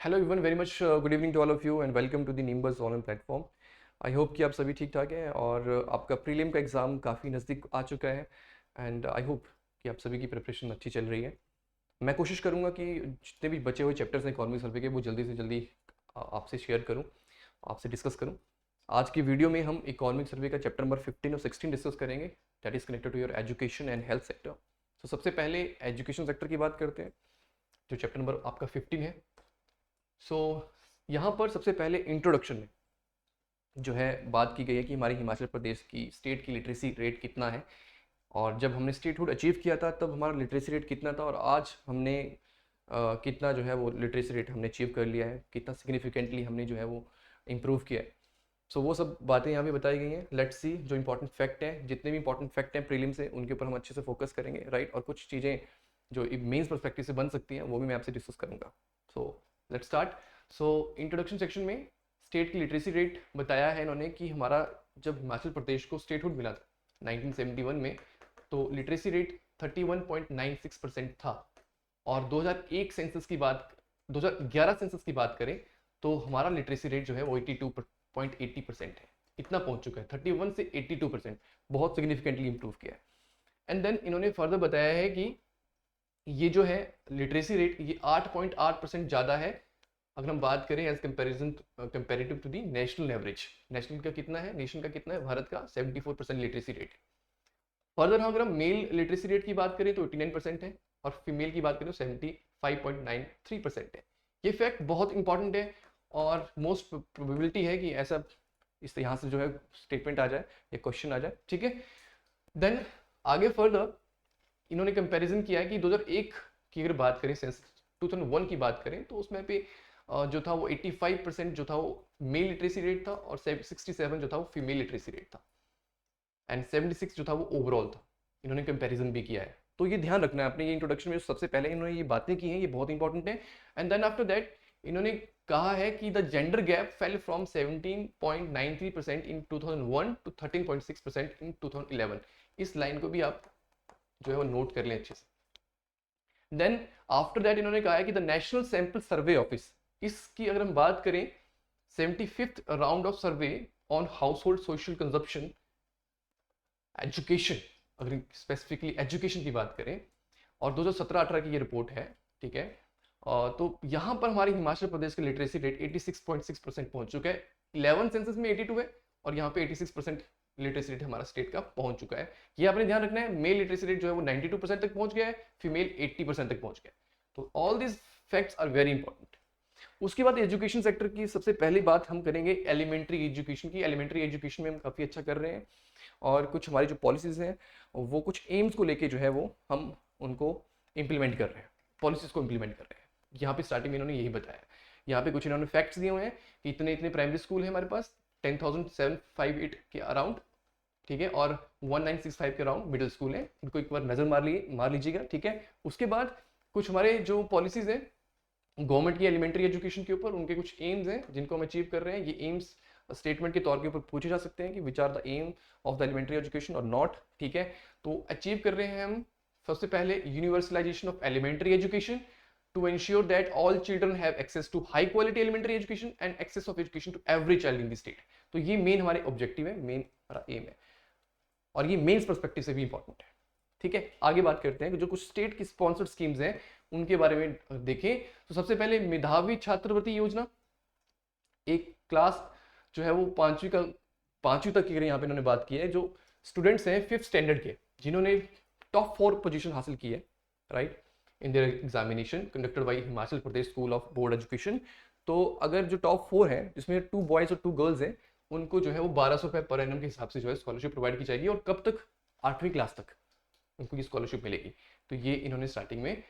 Hello everyone, very much good evening to all of you and welcome to the Nimbus online platform. I hope कि आप सभी ठीक ठाक हैं और आपका प्रीलिम का एग्ज़ाम काफ़ी नज़दीक आ चुका है एंड आई होप कि आप सभी की प्रिपरेशन अच्छी चल रही है। मैं कोशिश करूंगा कि जितने भी बचे हुए चैप्टर्स हैं इकोनॉमिक सर्वे के वो जल्दी से जल्दी आपसे शेयर करूं, आपसे डिस्कस करूं। आज की वीडियो में हम इकोनॉमिक सर्वे का चैप्टर नंबर 15 और 16 डिस्कस करेंगे, that is connected to your education and health sector. तो सबसे पहले एजुकेशन सेक्टर की बात करते हैं, जो चैप्टर नंबर आपका 15 है। सो यहाँ पर सबसे पहले इंट्रोडक्शन में जो है बात की गई है कि हमारी हिमाचल प्रदेश की स्टेट की लिटरेसी रेट कितना है, और जब हमने स्टेटहुड अचीव किया था तब हमारा लिटरेसी रेट कितना था, और आज हमने कितना जो है वो लिटरेसी रेट हमने अचीव कर लिया है, कितना सिग्निफिकेंटली हमने जो है वो इम्प्रूव किया है। सो वो सब बातें यहाँ पे बताई गई हैं। लेट्स सी, जो इंपॉर्टेंट फैक्ट हैं, जितने भी इंपॉर्टेंट फैक्ट हैं प्रीलिम से, उनके ऊपर हम अच्छे से फोकस करेंगे, राइट। और कुछ चीज़ें जो मेंस पर्सपेक्टिव से बन सकती हैं वो भी मैं आपसे डिस्कस करूँगा। So let's start. So introduction section में स्टेट की लिटरेसी रेट बताया है इन्होंने कि हमारा जब हिमाचल प्रदेश को स्टेटहुड मिला था 1971 में, तो लिटरेसी रेट 31.96% था। और 2001 सेंसस की बात 2011 सेंसस की बात करें तो हमारा लिटरेसी रेट जो है वो 82.80% है। इतना पहुंच चुका है, 31 से 82%, बहुत सिग्निफिकेंटली इंप्रूव किया है। एंड देन इन्होंने फर्दर बताया है कि ये जो है लिटरेसी रेट ये 8.8% ज़्यादा है अगर हम बात करें as comparative to the national average. National का कितना है, नेशन का कितना है, भारत का 74% लिटरेसी रेट है। फर्दर अगर हम मेल लिटरेसी रेट की बात करें तो 89% है, और फीमेल की बात करें तो 75.93% है। ये फैक्ट बहुत इंपॉर्टेंट है और मोस्ट प्रोबेबिलिटी है कि ऐसा इस यहाँ से जो है स्टेटमेंट आ जाए या क्वेश्चन आ जाए, ठीक है। देन आगे फर्दर इन्होंने कंपैरिजन किया है कि 2001 की अगर बात करें, सेंस 2001 की बात करें, तो उसमें पे जो था वो 85% जो था वो मेल लिटरेसी रेट था, और 67 जो था वो फीमेल लिटरेसी रेट था, एंड 76 जो था वो ओवरऑल था। इन्होंने कंपैरिजन भी किया है, तो ये ध्यान रखना है अपने ये इंट्रोडक्शन में। सबसे पहले इन्होंने ये बातें की हैं, ये बहुत इंपॉर्टेंट है। एंड देन आफ्टर दैट इन्होंने कहा है कि the gender gap fell from 17.93% in 2001 to 13.6% in 2011। इस लाइन को भी आप जो है वो नोट कर लें अच्छे से। देन आफ्टर दैट इन्होंने कहा है कि the national sample survey office, इसकी अगर हम बात करें 75th round of survey on house hold social consumption education, अगर स्पेसिफिकली एजुकेशन की बात करें, और 2017-18 की ये रिपोर्ट है, ठीक है। तो यहाँ पर हमारे हिमाचल प्रदेश का लिटरेसी रेट 86.6% पहुंच चुका है। 11 सेंसस में 82 है, और यहाँ पे 86% लिटरेसी रेट हमारा स्टेट का पहुंच चुका है। ये आपने ध्यान रखना है। मेल लिटरेसी रेट जो है वो 92% तक पहुंच गया है, फीमेल 80% तक पहुंच गया है। तो all this facts are very important. उसके बाद एजुकेशन सेक्टर की सबसे पहली बात हम करेंगे एलिमेंट्री एजुकेशन की। एलिमेंट्री एजुकेशन में हम काफ़ी अच्छा कर रहे हैं, और कुछ हमारी जो पॉलिसीज़ हैं वो कुछ एम्स को लेके जो है वो हम उनको इम्प्लीमेंट कर रहे हैं, पॉलिसीज़ को इम्प्लीमेंट कर रहे हैं। यहाँ पे स्टार्टिंग में इन्होंने यही बताया। यहाँ पे कुछ इन्होंने फैक्ट्स दिए हुए हैं कि इतने इतने प्राइमरी स्कूल है हमारे पास, 10,758 के अराउंड, ठीक है, और 1965 के अराउंड मिडिल स्कूल है। इनको एक बार नज़र मार लीजिएगा, ठीक है। उसके बाद कुछ हमारे जो पॉलिसीज़ हैं गवर्नमेंट की एलिमेंट्री एजुकेशन के ऊपर, उनके कुछ एम्स हैं जिनको हम अचीव कर रहे हैं। ये एम्स स्टेटमेंट के तौर के ऊपर पूछे जा सकते हैं कि which are the aim of the elementary education और नॉट, ठीक है। तो अचीव कर रहे हैं हम सबसे पहले universalization of elementary education to ensure that all children have access to high quality elementary education and access of education to every child in the state. तो ये मेन हमारे ऑब्जेक्टिव है, मेन हमारा एम है, और ये मेन्स पर्सपेक्टिव से भी इंपॉर्टेंट है, ठीक है। आगे बात करते हैं कि जो कुछ स्टेट की स्पॉन्सर्ड स्कीम्स हैं उनके बारे में देखें। तो सबसे पहले मेधावी छात्रवृत्ति योजना, एक क्लास जो है वो पांचवी तक की अगर यहाँ पे इन्होंने बात की है, जो स्टूडेंट्स हैं 5th स्टैंडर्ड के जिन्होंने टॉप 4 पोजीशन हासिल की है, right, in their examination conducted by Himachal Pradesh school of board education. तो अगर जो टॉप 4 है जिसमें 2 बॉयज और 2 गर्ल्स हैं, उनको जो है वो 1200 रुपये पर एनम के हिसाब से जो है स्कॉलरशिप प्रोवाइड की जाएगी, और कब तक, 8वीं क्लास तक उनको ये स्कॉलरशिप मिलेगी। तो ये इन्होंने स्टार्टिंग में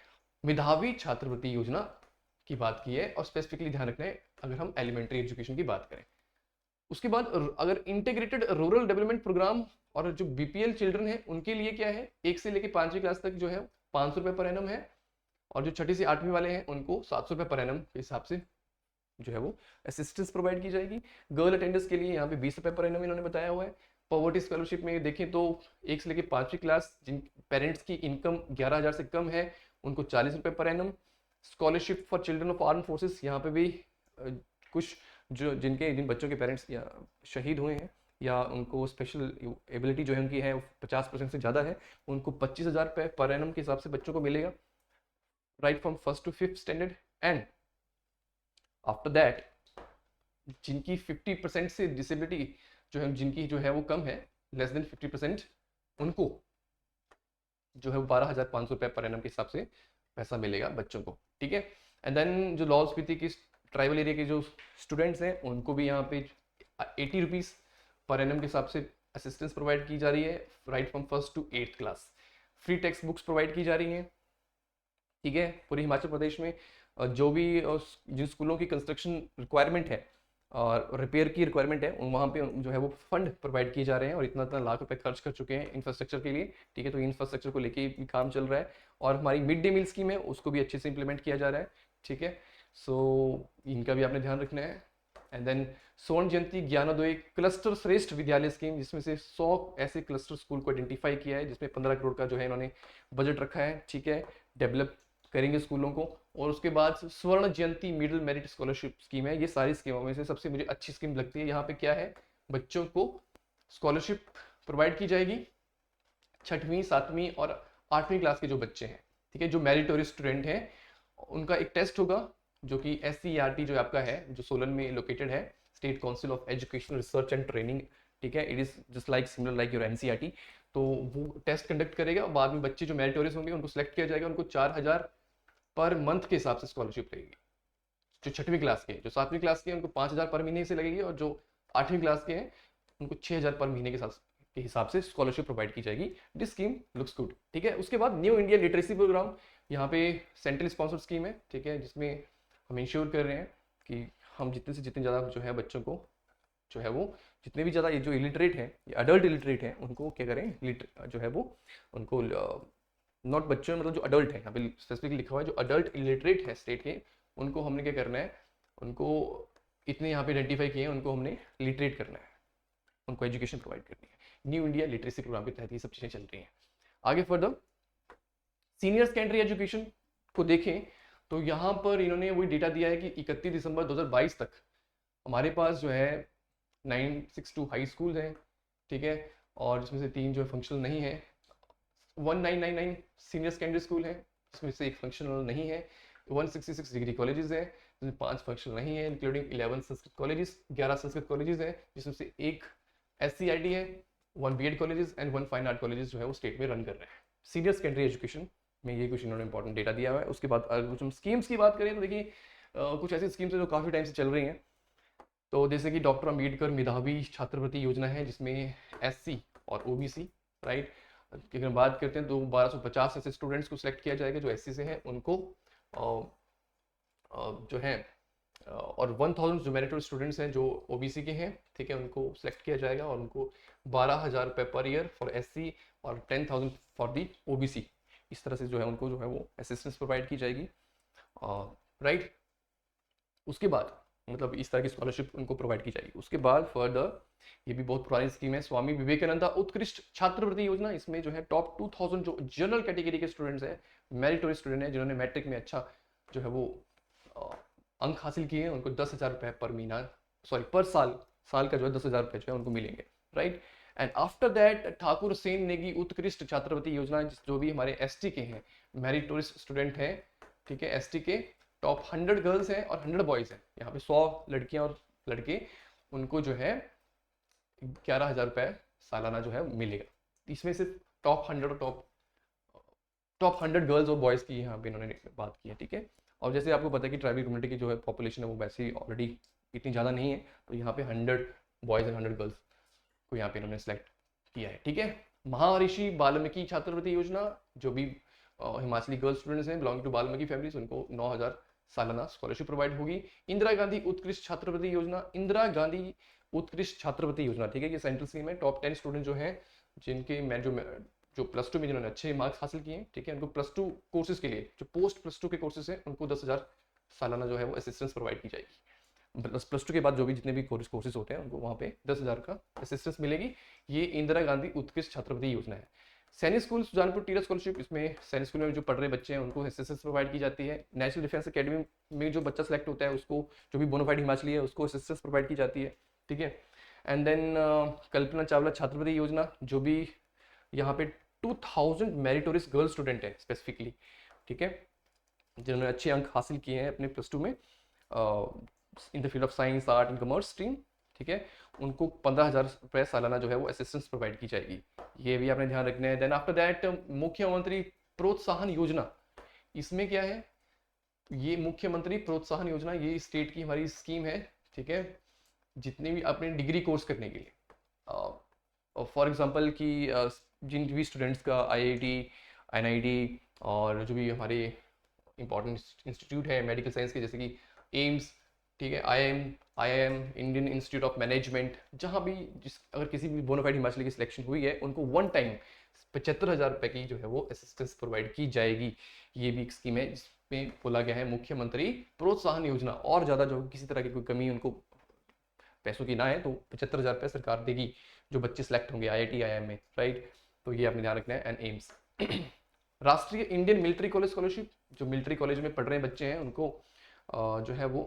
मेधावी छात्रवृत्ति योजना की बात की है, और स्पेसिफिकली ध्यान रखना है अगर हम एलिमेंट्री एजुकेशन की बात करें। उसके बाद अगर इंटीग्रेटेड रूरल डेवलपमेंट प्रोग्राम और जो बीपीएल चिल्ड्रन है उनके लिए क्या है, 1 से लेकर 5वीं क्लास तक जो है 500 रुपये पर एनम है, और जो 6ठी से 8वीं वाले हैं उनको 700 रुपये पर एनम के हिसाब से जो है वो असिस्टेंस प्रोवाइड की जाएगी। गर्ल अटेंडर्स के लिए यहाँ पे 20 रुपये पर एनम इन्होंने बताया हुआ है। पॉवर्टी स्कॉलरशिप में देखें तो 1 से लेकर 5वीं क्लास जिन पेरेंट्स की इनकम 11,000 से कम है उनको 40 रुपये per annum, scholarship for children of arm forces, यहाँ पे भी कुछ जिन बच्चों के पेरेंट्स या शहीद हुए हैं या उनको स्पेशल एबिलिटी जो है उनकी है 50% से ज़्यादा है, उनको 25,000 रुपये पर एनम के हिसाब से बच्चों को मिलेगा, right from 1st to 5th standard. And after that जिनकी 50% से डिसेबिलिटी जो है, जिनकी जो है वो कम है, लेस देन 50%, उनको जो है वो 12,500 रुपये पर एनम के हिसाब से पैसा मिलेगा बच्चों को, ठीक है। एंड देन जो लाहौल स्पीति की ट्राइबल एरिया के जो स्टूडेंट्स हैं उनको भी यहाँ पे 80 रुपीज़ पर एनम के हिसाब से असिस्टेंस प्रोवाइड की जा रही है, right from 1st to 8th class. Free text books provide की जा रही हैं, ठीक है। पूरे हिमाचल प्रदेश में जो भी जिन स्कूलों की कंस्ट्रक्शन रिक्वायरमेंट है और रिपेयर की रिक्वायरमेंट है, वहाँ पे जो है वो फंड प्रोवाइड किए जा रहे हैं और इतना इतना लाख रुपए खर्च कर चुके हैं इंफ्रास्ट्रक्चर के लिए, ठीक है। तो इंफ्रास्ट्रक्चर को लेके भी काम चल रहा है और हमारी मिड डे मील स्कीम है उसको भी अच्छे से इंप्लीमेंट किया जा रहा है, ठीक है। सो इनका भी आपने ध्यान रखना है। एंड देन स्वर्ण जयंती ज्ञानोदय क्लस्टर श्रेष्ठ विद्यालय स्कीम, जिसमें से 100 ऐसे क्लस्टर स्कूल को आइडेंटिफाई किया है, जिसमें 15 करोड़ का जो है इन्होंने बजट रखा है, ठीक है। डेवलप करेंगे स्कूलों को। और उसके बाद स्वर्ण जयंती मिडिल मेरिट स्कॉलरशिप स्कीम है। ये सारी स्कीमों में से सबसे मुझे अच्छी स्कीम लगती है। यहाँ पे क्या है, बच्चों को स्कॉलरशिप प्रोवाइड की जाएगी 6वीं 7वीं और 8वीं क्लास के जो बच्चे हैं, ठीक है, जो मेरिटोरियस स्टूडेंट हैं, उनका एक टेस्ट होगा जो कि SCERT जो आपका है, जो सोलन में लोकेटेड है, state council of education research and training, ठीक है। It is just like similar like your NCERT। तो वो टेस्ट कंडक्ट करेगा, बाद में बच्चे जो मेरिटोरियस होंगे उनको सिलेक्ट किया जाएगा, उनको 4,000 पर मंथ के हिसाब से स्कॉलरशिप लगेगी। जो 6वीं क्लास के, जो 7वीं क्लास के उनको 5,000 पर महीने से लगेगी, और जो 8वीं क्लास के हैं उनको 6,000 पर महीने के हिसाब से स्कॉलरशिप प्रोवाइड की जाएगी। दिस स्कीम लुक्स गुड, ठीक है। उसके बाद न्यू इंडिया लिटरेसी प्रोग्राम, यहाँ पे सेंट्रल स्पॉन्सर्ड स्कीम है, ठीक है, जिसमें हम इंश्योर कर रहे हैं कि हम जितने से जितने ज़्यादा जो है बच्चों को जो है वो जितने भी ज़्यादा ये जो इलिटरेट हैं, ये अडल्ट इलिटरेट हैं, उनको क्या करें, जो है वो उनको नॉट बच्चों मतलब जो अडल्ट है, यहाँ पे स्पेसिफिकली लिखा हुआ है जो अडल्ट इलिटरेट है स्टेट के, उनको हमने क्या करना है, उनको इतने यहाँ पे आइडेंटिफाई किए हैं, उनको हमने लिटरेट करना है, उनको एजुकेशन प्रोवाइड करनी है। न्यू इंडिया लिटरेसी प्रोग्राम के तहत ये सब चीज़ें चल रही हैं। आगे फर्दर सीनियर सेकेंडरी एजुकेशन को देखें तो यहाँ पर इन्होंने वही डेटा दिया है कि 31 दिसंबर 2022 तक हमारे पास जो है 962 हाई स्कूल हैं, ठीक है, और जिसमें से 3 जो है फंक्शनल नहीं है। 1999 सीनियर सेकेंडरी स्कूल है, जिसमें से 1 फंक्शनल नहीं है। 166 डिग्री कॉलेजेस हैं, जिसमें 5 फंक्शनल नहीं है, including 11 Sanskrit colleges, 11 Sanskrit colleges हैं, जिसमें से 1 SCIT है, 1 BEd colleges and 1 fine art colleges जो है वो स्टेट में रन कर रहे हैं। सीनियर सेकेंडरी एजुकेशन में ये कुछ इन्होंने इंपॉर्टेंट डेटा दिया हुआ है। उसके बाद अगर कुछ हम स्कीम्स की बात करें तो देखिए कुछ ऐसी स्कीम्स है जो काफ़ी टाइम से चल रही हैं। तो जैसे कि डॉक्टर अम्बेडकर मेधावी छात्रवृत्ति योजना है, जिसमें SC और OBC, राइट, की अगर बात करते हैं तो 1250 ऐसे स्टूडेंट्स को सिलेक्ट किया जाएगा जो SC से हैं, उनको जो है और 1000 जो मेरिटोरियस स्टूडेंट्स हैं जो OBC के हैं, ठीक है, उनको सिलेक्ट किया जाएगा और उनको 12,000 रुपये पर ईयर फॉर SC और 10,000 फॉर दी OBC। इस तरह से जो है उनको जो है वो असिस्टेंस प्रोवाइड की जाएगी, राइट। उसके बाद मतलब इस तरह की स्कॉलरशिप उनको प्रोवाइड की जाएगी। उसके बाद फर्दर ये भी बहुत पुरानी स्कीम है, स्वामी विवेकानंदा उत्कृष्ट छात्रवृत्ति योजना। इसमें जो है टॉप 2000 जो जनरल कैटेगरी के स्टूडेंट्स हैं, मेरिटोरियस स्टूडेंट हैं, जिन्होंने मैट्रिक में अच्छा जो है वो अंक हासिल किए हैं, उनको 10,000 रुपये पर महीना पर साल का जो है 10,000 रुपये जो है उनको मिलेंगे, right. And after that Thakur Sen Negi उत्कृष्ट छात्रवृत्ति योजना, जो भी हमारे ST के हैं मेरिटोरियस स्टूडेंट हैं, ठीक है, ST के टॉप 100 गर्ल्स हैं और 100 बॉयज़ हैं, यहाँ पे 100 लड़कियाँ और लड़के, उनको जो है 11,000 रुपये सालाना जो है मिलेगा। इसमें से टॉप 100 और टॉप 100 गर्ल्स और बॉयज़ की यहाँ पे इन्होंने बात की है, ठीक है। और जैसे आपको पता है कि ट्राइबल कम्युनिटी की जो है पॉपुलेशन है वो वैसे ही ऑलरेडी इतनी ज़्यादा नहीं है, तो यहाँ पे 100 बॉयज़ एंड 100 गर्ल्स को यहाँ पे इन्होंने सेलेक्ट किया है, ठीक है। महर्षि वाल्मीकि छात्रवृत्ति योजना, जो भी हिमाचली गर्ल्स स्टूडेंट्स हैं बिलोंगिंग टू वाल्मीकि फैमिलीज, उनको 9,000 सालाना स्कॉलरशिप प्रोवाइड होगी। इंदिरा गांधी उत्कृष्ट छात्रवृत्ति योजना, इंदिरा गांधी उत्कृष्ट छात्रवृत्ति योजना, ठीक है, ये सेंट्रल स्कीम है। टॉप 10 स्टूडेंट जो हैं, जिनके जो +2 में जिन्होंने अच्छे मार्क्स हासिल किए हैं, ठीक है, उनको +2 कोर्सेज के लिए, जो पोस्ट +2 के कोर्सेज हैं, उनको 10,000 सालाना जो है वो असिस्टेंस प्रोवाइड की जाएगी। +2 के बाद जो भी जितने भी कोर्सेज होते हैं उनको वहाँ पे 10,000 का असिस्टेंस मिलेगी। ये इंदिरा गांधी उत्कृष्ट छात्रवृत्ति योजना है। सैनिक स्कूल सुजानपुर टीचर स्कॉलरशिप, इसमें सैनिक स्कूल में जो पढ़ रहे बच्चे हैं उनको एसएसएस प्रोवाइड की जाती है। नेशनल डिफेंस एकेडमी में जो बच्चा सेलेक्ट होता है उसको, जो भी बोनाफाइड हिमाचली है, उसको एसएसएस प्रोवाइड की जाती है, ठीक है। एंड देन कल्पना चावला छात्रवृत्ति योजना, जो भी यहाँ पे 2000 मेरिटोरियस गर्ल स्टूडेंट है स्पेसिफिकली, ठीक है, जिन्होंने अच्छे अंक हासिल किए हैं अपने +2 में in the field of science, art and commerce stream, ठीक है, उनको 15,000 रुपये सालाना जो है वो असिस्टेंस प्रोवाइड की जाएगी। ये भी आपने ध्यान रखना है। देन आफ्टर दैट मुख्यमंत्री प्रोत्साहन योजना, इसमें क्या है, ये मुख्यमंत्री प्रोत्साहन योजना ये स्टेट की हमारी स्कीम है, ठीक है, जितने भी अपने डिग्री कोर्स करने के लिए, फॉर एग्जांपल कि जिन भी स्टूडेंट्स का आईआईटी, एनआईटी और जो भी हमारे इंपॉर्टेंट इंस्टीट्यूट है मेडिकल साइंस के, जैसे कि एम्स, ठीक है, IIM, Indian institute of management, जहाँ भी अगर किसी भी बोनाफाइड हिमाचली की सिलेक्शन हुई है उनको वन टाइम 75,000 रुपये की जो है वो असिस्टेंस प्रोवाइड की जाएगी। ये भी एक स्कीम है जिसमें बोला गया है मुख्यमंत्री प्रोत्साहन योजना। और ज़्यादा जो किसी तरह की कोई कमी उनको पैसों की ना है तो 75,000 रुपये सरकार देगी जो बच्चे सेलेक्ट होंगे आईआईटी, आईआईएम में, राइट। तो ये आपने ध्यान रखना है। एंड एम्स राष्ट्रीय इंडियन मिलिट्री कॉलेज स्कॉलरशिप, जो मिलिट्री कॉलेज में पढ़ रहे बच्चे हैं उनको जो है वो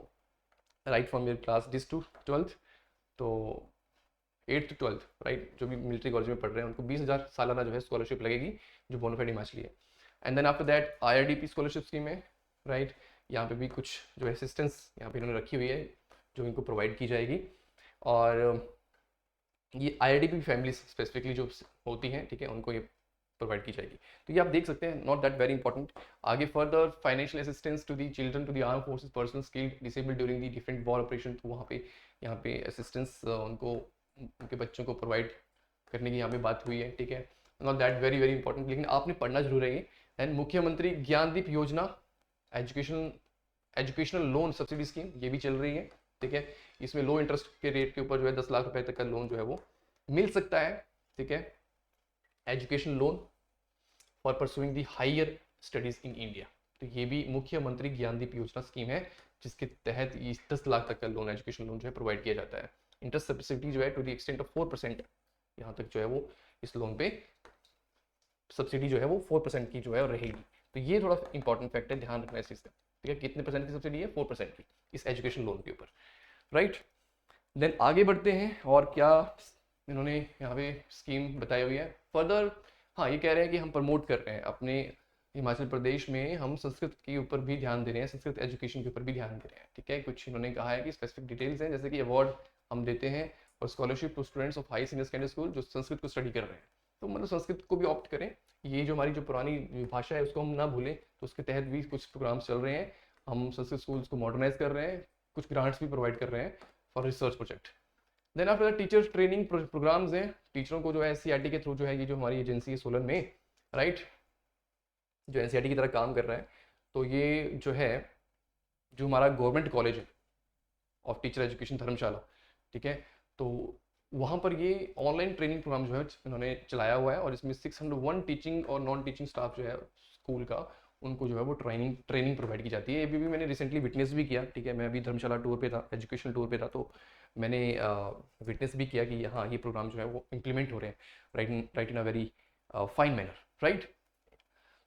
right from your class 10 to 12th, तो 8th to 12th, राइट, जो भी मिलिट्री कॉलेज में पढ़ रहे हैं उनको 20,000 सालाना जो है स्कॉलरशिप लगेगी जो बोनाफाइड हिमाचली है। And then after that IRDP scholarship scheme है, राइट, यहाँ पे भी कुछ जो असिस्टेंस यहाँ पे इन्होंने रखी हुई है जो इनको प्रोवाइड की जाएगी। और ये आईआरडीपी फैमिली स्पेसिफिकली जो होती हैं, ठीक है, उनको ये प्रोवाइड की जाएगी। तो ये आप देख सकते हैं, नॉट दैट वेरी इंपॉर्टेंट। आगे further financial assistance to the children to the arm forces person skilled disabled during the different war operation, तो वहाँ पे यहाँ पे असिस्टेंस उनको, उनके बच्चों को प्रोवाइड करने की यहाँ पे बात हुई है, ठीक है, not that very very important, लेकिन आपने पढ़ना जरूर है। एंड मुख्यमंत्री ज्ञानदीप योजना एजुकेशनल लोन सब्सिडी स्कीम, ये भी चल रही है, ठीक है, इसमें लो इंटरेस्ट के रेट के ऊपर जो है 10 लाख रुपए तक का लोन जो है वो मिल सकता है, ठीक है, education loan for pursuing the higher studies in India. तो ये भी मुख्यमंत्री ज्ञानदीप योजना स्कीम है जिसके तहत 10 लाख तक का लोन, एजुकेशन लोन जो है प्रोवाइड किया जाता है। इंटरेस्ट सब्सिडी जो है टू द एक्सटेंट ऑफ 4%, यहाँ तक जो है वो इस लोन पे सब्सिडी जो है वो 4% की जो है रहेगी। तो ये थोड़ा इंपॉर्टेंट फैक्ट है, ध्यान रखना है इस चीज़ का, ठीक है। कितने परसेंट की सब्सिडी है? 4% की इस एजुकेशन लोन के ऊपर, राइट। देन आगे बढ़ते हैं और क्या इन्होंने यहाँ पे स्कीम बताई हुई है फर्दर। हाँ, ये कह रहे हैं कि हम प्रमोट कर रहे हैं अपने हिमाचल प्रदेश में, हम संस्कृत के ऊपर भी ध्यान दे रहे हैं, संस्कृत एजुकेशन के ऊपर भी ध्यान दे रहे हैं, ठीक है। कुछ इन्होंने कहा है कि स्पेसिफिक डिटेल्स हैं, जैसे कि अवार्ड हम देते हैं और scholarship to students of high senior secondary school जो संस्कृत को स्टडी कर रहे हैं, तो मतलब संस्कृत को भी ऑप्ट करें। ये जो हमारी जो पुरानी भाषा है उसको हम ना भूलें, तो उसके तहत भी कुछ प्रोग्राम्स चल रहे हैं। हम संस्कृत स्कूल्स को मॉडर्नाइज कर रहे हैं, कुछ ग्रांट्स भी प्रोवाइड कर रहे हैं for research project. Then after teachers training programmes हैं, टीचरों को जो है एनसीईआरटी के थ्रू जो है, ये जो हमारी एजेंसी है सोलन में, राइट, जो एनसीईआरटी की तरह काम कर रहा है, तो ये जो है जो हमारा गवर्नमेंट कॉलेज है ऑफ टीचर एजुकेशन धर्मशाला, ठीक है, तो वहाँ पर ये ऑनलाइन ट्रेनिंग प्रोग्राम जो है इन्होंने चलाया हुआ है और इसमें 601 टीचिंग और नॉन टीचिंग स्टाफ जो है स्कूल का, उनको जो है वो ट्रेनिंग प्रोवाइड की जाती है। ये भी मैंने रिसेंटली विटनेस भी किया, ठीक है, मैं अभी धर्मशाला टूर पे था, एजुकेशनल टूर पे था, तो मैंने विटनेस भी किया कि हाँ ये प्रोग्राम जो है वो इम्प्लीमेंट हो रहे हैं right in a very fine manner, right.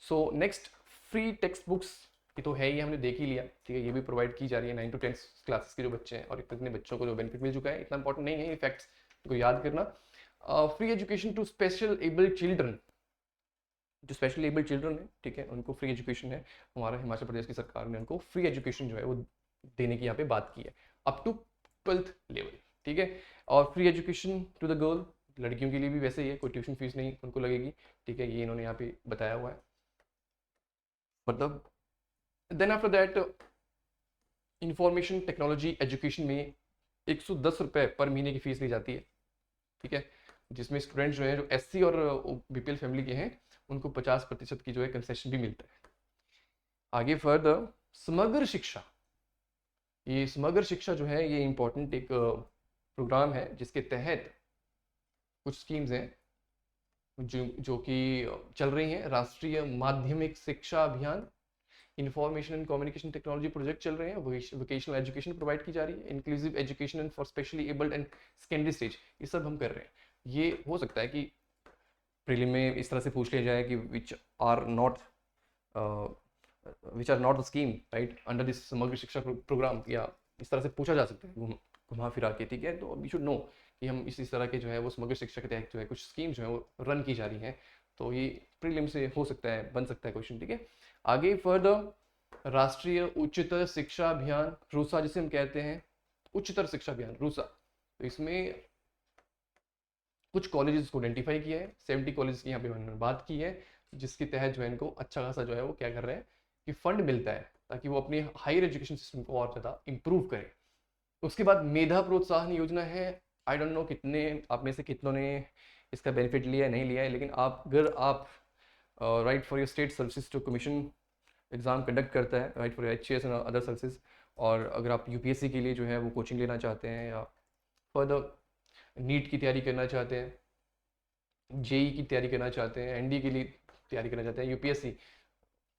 So next free text books, ये तो है ही, हमने देख ही लिया, ठीक है, ये भी प्रोवाइड की जा रही है 9 to 10 क्लासेस के जो बच्चे हैं, और इतने बच्चों को जो बेनिफिट मिल चुका है, इतना इंपॉर्टेंट नहीं है ये फैक्ट्स को याद करना। Free education to special abled children, जो स्पेशली एबल्ड चिल्ड्रन है, ठीक है, उनको फ्री एजुकेशन है, हमारा हिमाचल प्रदेश की सरकार ने उनको फ्री एजुकेशन जो है वो देने की यहाँ पे बात की है अप टू 12th लेवल, ठीक है। और free education to the girl, लड़कियों के लिए भी वैसे ही है, कोई ट्यूशन फीस नहीं उनको लगेगी, ठीक है, ये इन्होंने यहाँ पे बताया हुआ है, मतलब। Then after that information technology education में 110 रुपये पर महीने की फीस ली जाती है, ठीक है, जिसमें स्टूडेंट जो है जो एससी और बीपीएल फैमिली के हैं उनको 50% की जो है कंसेशन भी मिलता है। आगे फर्दर समग्र शिक्षा, ये समग्र शिक्षा जो है ये इंपॉर्टेंट एक प्रोग्राम है जिसके तहत कुछ स्कीम्स हैं जो कि चल रही हैं। राष्ट्रीय माध्यमिक शिक्षा अभियान, information and communication technology project चल रहे हैं, वोकेशनल एजुकेशन प्रोवाइड की जा रही है, inclusive education and for specially abled and secondary stage, ये सब हम कर रहे हैं। ये हो सकता है कि प्रीलिम में इस तरह से पूछ लिया जाए कि are not which are not the scheme right under this Samagra Shiksha programme, या इस तरह से पूछा जा सकता है घुमा फिरा के, ठीक है। तो वी शुड नो कि हम इस तरह के जो है वो समग्र शिक्षा के तहत जो है कुछ स्कीम जो है वो रन की जा रही हैं, तो ये प्रीलिम से हो सकता है, बन सकता है क्वेश्चन, ठीक है। आगे फर्दर राष्ट्रीय उच्चतर शिक्षा अभियान रूसा जिसे हम कहते हैं, उच्चतर शिक्षा अभियान रूसा, तो इसमें कुछ कॉलेजेस को आइडेंटिफाई किया है, 70 कॉलेज की यहाँ पे उन्होंने बात की है, जिसके तहत जो है इनको अच्छा खासा जो है वो क्या कर रहे हैं कि फंड मिलता है ताकि वो अपने हायर एजुकेशन सिस्टम को और ज़्यादा इंप्रूव करें। उसके बाद मेधा प्रोत्साहन योजना है। आई डोंट नो कितने आप में से कितनों ने इसका बेनिफिट लिया है नहीं लिया है, लेकिन अगर आप right for your state services जो कमीशन एग्ज़ाम कंडक्ट करता है right for HCS and other services, और अगर आप UPSC के लिए जो है वो कोचिंग लेना चाहते हैं या फर्दर नीट की तैयारी करना चाहते हैं, JEE की तैयारी करना चाहते हैं, NDA के लिए तैयारी करना चाहते हैं, UPSC,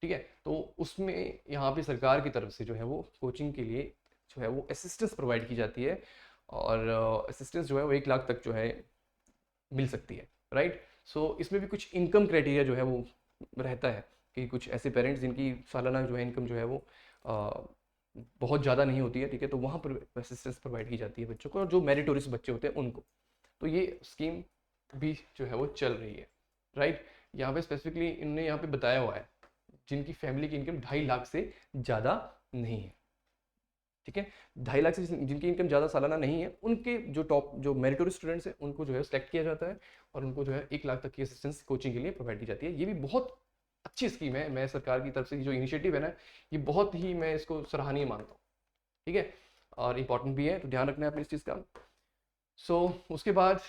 ठीक है, तो उसमें यहाँ पे सरकार की तरफ से जो है वो कोचिंग के लिए जो है वो असिस्टेंस प्रोवाइड की जाती है, और असिस्टेंस जो है वो 1 लाख तक जो है मिल सकती है, राइट। सो इसमें भी कुछ इनकम क्राइटेरिया जो है वो रहता है कि कुछ ऐसे पेरेंट्स जिनकी सालाना जो है इनकम जो है वो बहुत ज़्यादा नहीं होती है, ठीक है, तो वहाँ पर असिस्टेंस प्रोवाइड की जाती है बच्चों को, और जो मेरिटोरियस बच्चे होते हैं उनको। तो ये स्कीम भी जो है वो चल रही है, राइट। यहाँ पे स्पेसिफिकली इन्होंने यहाँ पे बताया हुआ है जिनकी फैमिली की इनकम 2.5 लाख से ज़्यादा नहीं है, ठीक है। 2.5 लाख से जिनकी इनकम ज़्यादा सालाना नहीं है, उनके जो टॉप जो मेरिटोरियस स्टूडेंट्स हैं उनको जो है सेलेक्ट किया जाता है, और उनको जो है 1 लाख तक की असिस्टेंस कोचिंग के लिए प्रोवाइड की जाती है। ये भी बहुत अच्छी स्कीम है, मैं सरकार की तरफ से जो इनिशिएटिव है ना, ये बहुत ही मैं इसको सराहनीय मानता हूँ, ठीक है, और इम्पॉर्टेंट भी है, तो ध्यान रखना है अपने इस चीज़ का। सो उसके बाद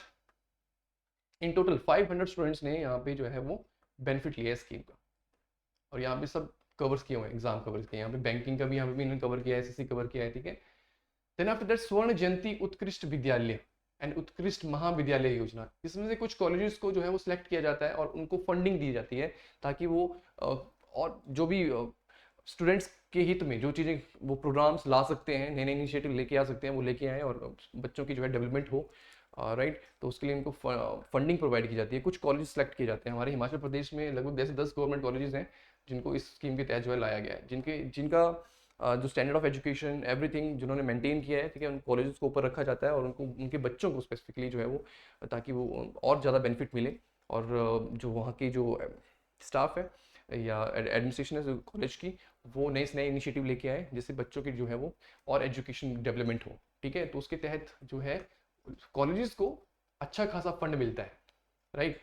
इन टोटल 500 स्टूडेंट्स ने यहाँ पे जो है वो बेनिफिट लिया है स्कीम का, और यहाँ पे सब कवर्स किए हुए हैं, एग्जाम कवर्स किए हैं, यहाँ पे बैंकिंग का भी यहाँ पे भी इन्होंने कवर किया है, SSC कवर किया है, ठीक है। देन आफ्टर दैट स्वर्ण जयंती उत्कृष्ट विद्यालय एंड उत्कृष्ट महाविद्यालय योजना, इसमें से कुछ कॉलेजेस को जो है वो सिलेक्ट किया जाता है और उनको फंडिंग दी जाती है ताकि वो और जो भी स्टूडेंट्स के हित में जो चीज़ें वो प्रोग्राम्स ला सकते हैं, नए नए इनिशिएटिव लेके आ सकते हैं, वो लेके आए और बच्चों की जो है डेवलपमेंट हो, राइट। तो उसके लिए इनको फंडिंग प्रोवाइड की जाती है। कुछ कॉलेज सेलेक्ट किए जाते हैं, हमारे हिमाचल प्रदेश में लगभग 10 गवर्नमेंट कॉलेजेस हैं जिनको इस स्कीम के तहत जो है लाया गया है, जिनका जो स्टैंडर्ड ऑफ एजुकेशन एवरीथिंग जिन्होंने मेंटेन किया है, ठीक है, उन कॉलेजेस को ऊपर रखा जाता है और उनको उनके बच्चों को स्पेसिफिकली जो है वो ताकि वो और ज़्यादा बेनिफिट मिले, और जो वहाँ की जो स्टाफ है या एडमिनिस्ट्रेशन है कॉलेज की, वो नए से नए इनिशिएटिव लेके आए जिससे बच्चों की जो है वो और एजुकेशन डेवलपमेंट हो, ठीक है। तो उसके तहत जो है कॉलेजेस को अच्छा खासा फंड मिलता है, राइट।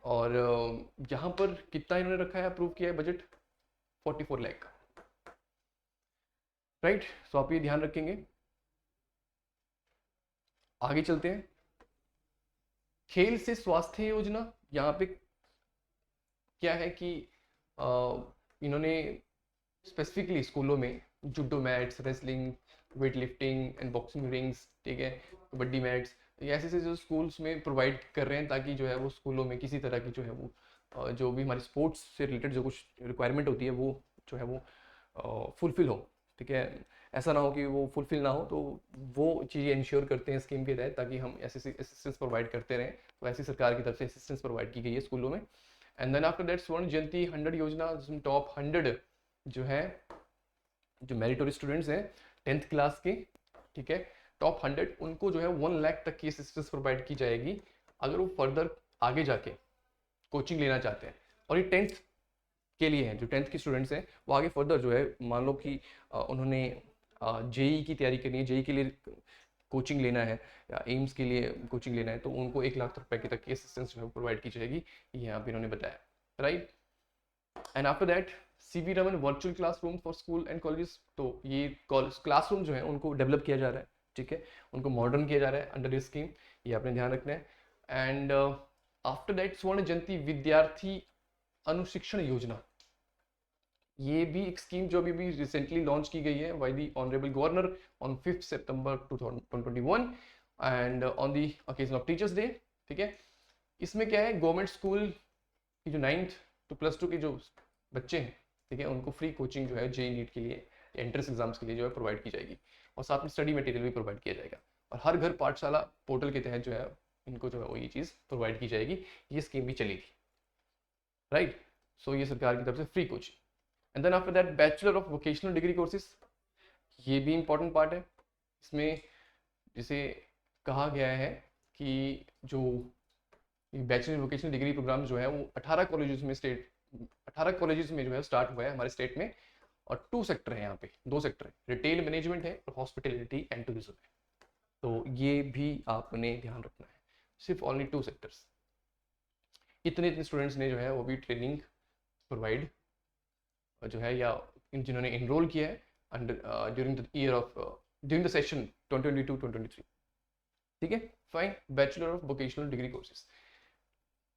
और यहाँ पर कितना इन्होंने रखा है, अप्रूव किया है बजट 44 लाख, राइट। सो आप ये ध्यान रखेंगे। आगे चलते हैं, खेल से स्वास्थ्य योजना। यहाँ पे क्या है कि इन्होंने स्पेसिफिकली स्कूलों में judo mats, wrestling, weight lifting and boxing rings, ठीक है, कबड्डी मैट्स, ये ऐसे जो स्कूल्स में प्रोवाइड कर रहे हैं ताकि जो है वो स्कूलों में किसी तरह की जो है वो जो भी हमारी स्पोर्ट्स से रिलेटेड जो कुछ रिक्वायरमेंट होती है वो जो है वो फुलफिल हो, ठीक है। ऐसा ना हो कि वो फुलफिल ना हो, तो वो चीज़ें इंश्योर करते हैं स्कीम के तहत ताकि हम ऐसे असिस्टेंस प्रोवाइड करते रहें। तो ऐसी सरकार की तरफ से असिस्टेंस प्रोवाइड की गई है स्कूलों में। एंड देन आफ्टर दैट स्वर्ण जयंती 100 योजना, जिसमें टॉप 100 जो है जो मेरिटोरियस स्टूडेंट्स हैं 10th क्लास के, ठीक है, टॉप 100 उनको जो है 1 लाख तक की असिस्टेंस प्रोवाइड की जाएगी अगर वो फर्दर आगे जाके कोचिंग लेना चाहते हैं। और ये 10th के लिए हैं, जो 10th के स्टूडेंट्स हैं वो आगे फर्दर जो है मान लो कि उन्होंने JEE की तैयारी करनी है, JEE के लिए कोचिंग लेना है या एम्स के लिए कोचिंग लेना है, तो उनको 1 लाख रुपए तक की असिस्टेंस जो है प्रोवाइड की जाएगी, ये यहाँ पे इन्होंने बताया, right. And after that CV Raman virtual classroom for school and colleges, तो ये क्लासरूम जो है उनको डेवलप किया जा रहा है, ठीक है, उनको मॉडर्न किया जा रहा है अंडर दिस स्कीम, ये आपने ध्यान रखना है। एंड आफ्टर दैट स्वर्ण जयंती विद्यार्थी अनुशिक्षण योजना, ये भी एक स्कीम जो अभी भी रिसेंटली लॉन्च की गई है by the honourable governor on 5 September 2021 and on the occasion of teachers day, ठीक है। इसमें क्या है, गवर्नमेंट स्कूल की जो 9th to +2 के जो बच्चे हैं, ठीक है, उनको फ्री कोचिंग जो है JEE नीट के लिए, एंट्रेंस एग्जाम्स के लिए जो है प्रोवाइड की जाएगी, और साथ में स्टडी मटेरियल भी प्रोवाइड किया जाएगा। और हर घर पाठशाला पोर्टल के तहत जो है इनको जो है वो ये चीज़ प्रोवाइड की जाएगी, ये स्कीम भी चली थी, राइट। सो ये सरकार की तरफ से free coaching. And then after that bachelor of vocational degree courses, ये भी इंपॉर्टेंट पार्ट है। इसमें जिसे कहा गया है कि जो बैचलर वोकेशनल डिग्री प्रोग्राम जो है वो 18 कॉलेजेस में 18 कॉलेजेस में जो है स्टार्ट हुआ है हमारे स्टेट में। और 2 सेक्टर है यहाँ पे, 2 सेक्टर है, रिटेल मैनेजमेंट है और हॉस्पिटैलिटी एंड टूरिज्म है। तो ये भी आपने ध्यान रखना है, सिर्फ ओनली 2 सेक्टर्स। इतने स्टूडेंट्स ने जो है वो भी ट्रेनिंग प्रोवाइड जो है, या जिन्होंने इनरोल किया है अंडर ड्यूरिंग द सेशन 2022-2023, ठीक है, fine. Bachelor of vocational degree courses.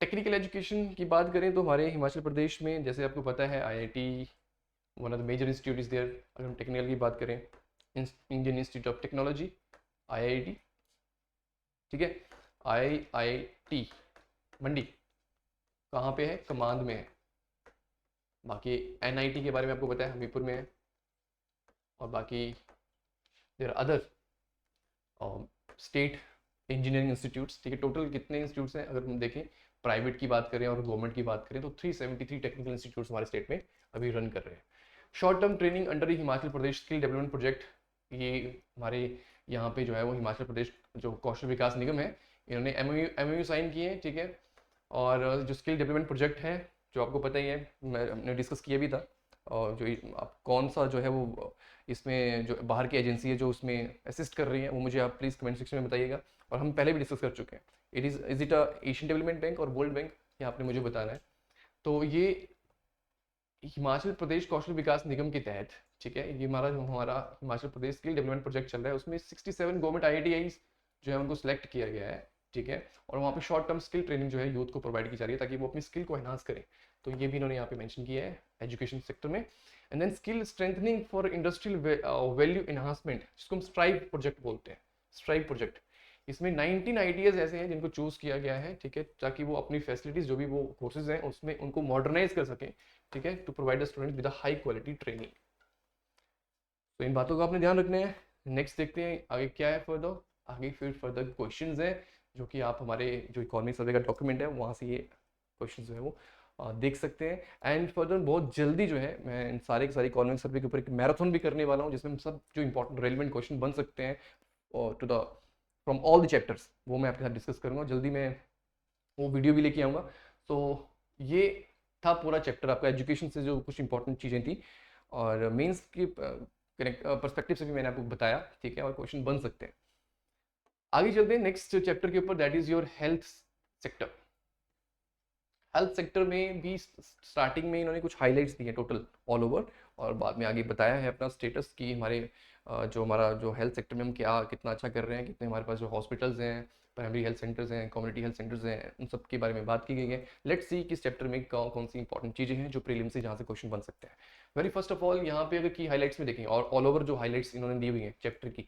Technical education की बात करें तो हमारे हिमाचल प्रदेश में जैसे आपको पता है IIT one of the major institute is there. अगर हम टेक्निकल की बात करें, Indian institute of technology IIT, ठीक है। IIT मंडी कहाँ पे है? कमांद में है। बाकी NIT के बारे में आपको पता है, हमीरपुर में है। और बाकी there other state engineering institutes, ठीक है। टोटल कितने इंस्टीट्यूट्स हैं अगर हम देखें, प्राइवेट की बात करें और गवर्नमेंट की बात करें तो 373 टेक्निकल इंस्टीट्यूट्स हमारे स्टेट में अभी रन कर रहे हैं। Short term training under Himachal Pradesh skill development project, ये हमारे यहाँ पे जो है वो हिमाचल प्रदेश जो कौशल विकास निगम है, इन्होंने MOU साइन किए हैं, ठीक है। और जो स्किल डेवलपमेंट प्रोजेक्ट है जो आपको पता ही है, हमने डिस्कस किया भी था। और जो आप कौन सा जो है वो इसमें जो बाहर की एजेंसी है जो उसमें असिस्ट कर रही है, वो मुझे आप प्लीज़ कमेंट सेक्शन में बताइएगा। और हम पहले भी डिस्कस कर चुके हैं। Is it a Asian development bank और वर्ल्ड बैंक, ये आपने मुझे बताना है। तो ये हिमाचल प्रदेश कौशल विकास निगम के तहत, ठीक है, ये हमारा Himachal Pradesh skill development project चल रहा है। उसमें 67 गवर्नमेंट IITIs जो है उनको सिलेक्ट किया गया है, ठीक है। और वहाँ पे शॉर्ट टर्म स्किल ट्रेनिंग जो है यूथ को प्रोवाइड की जा रही है ताकि वो अपनी स्किल को एनहांस करें। तो ये भी इन्होंने यहाँ पे मेंशन किया है एजुकेशन सेक्टर में। And then skill strengthening for industrial value enhancement, जिसको हम स्ट्राइव प्रोजेक्ट बोलते हैं। स्ट्राइव प्रोजेक्ट, इसमें 19 IITs ऐसे हैं जिनको चूज किया गया है, ठीक है, ताकि वो अपनी फैसिलिटीज जो भी वो कोर्सेज हैं उसमें उनको मॉडर्नाइज कर सकें, ठीक है, to provide the student with high quality training. तो इन बातों का आपने ध्यान रखना है। नेक्स्ट देखते हैं आगे क्या है फर्दर। आगे फिर फर्दर क्वेश्चंस हैं जो कि आप हमारे जो इकोनॉमिक सर्वे का डॉक्यूमेंट है वहाँ से ये क्वेश्चन जो है वो देख सकते हैं। एंड फर्दर बहुत जल्दी जो है मैं इन सारे के सारे इकोनॉमिक सर्वे के ऊपर एक मैराथन भी करने वाला हूँ, जिसमें हम सब जो इंपॉर्टेंट रेलिवेंट क्वेश्चन बन सकते हैं to the from all the chapters, वो मैं आपके साथ डिस्कस करूँगा। जल्दी मैं वो वीडियो भी लेके आऊँगा। तो ये था पूरा चैप्टर आपका एजुकेशन से जो कुछ इंपॉर्टेंट चीज़ें थी, और मेंस की पर्सपेक्टिव से भी मैंने आपको बताया, ठीक है, और क्वेश्चन बन सकते हैं। आगे चलते हैं नेक्स्ट चैप्टर के ऊपर, that is your health sector. Health sector में भी स्टार्टिंग में इन्होंने कुछ हाइलाइट्स दिए टोटल ऑल ओवर, और बाद में आगे बताया है अपना स्टेटस कि हमारा जो हेल्थ सेक्टर में हम क्या कितना अच्छा कर रहे हैं, कितने हमारे पास जो हॉस्पिटल्स हैं, प्राइमरी हेल्थ सेंटर्स हैं, कम्युनिटी हेल्थ सेंटर्स हैं, उन सब के बारे में बात की गई है। लेट्स सी किस चैप्टर में कौन सी इंपॉर्टेंट चीज़ें हैं जो प्रीलिम से जहाँ से क्वेश्चन बन सकते हैं। वेरी फर्स्ट ऑफ ऑल यहाँ पे अगर की हाईलाइट्स में देखें, और ऑल ओवर जो हाईलाइट्स इन्होंने दी हुई है चैप्टर की,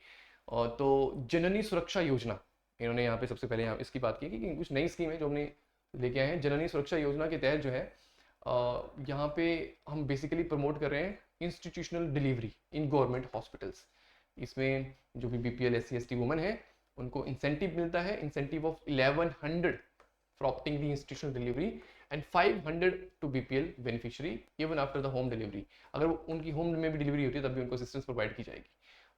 तो जननी सुरक्षा योजना, इन्होंने यहाँ पे सबसे पहले यहाँ इसकी बात की कि कुछ नई स्कीम है जो हमने लेके आए हैं। जननी सुरक्षा योजना के तहत जो है यहाँ पे हम बेसिकली प्रमोट कर रहे हैं institutional delivery in government hospitals. इसमें जो भी BPL SC ST वुमेन है उनको इंसेंटिव मिलता है, incentive of 1100 for opting the institutional delivery and 500 to BPL beneficiary even after the home delivery. अगर उनकी होम में भी डिलीवरी होती है तब भी उनको असिस्टेंस प्रोवाइड की जाएगी।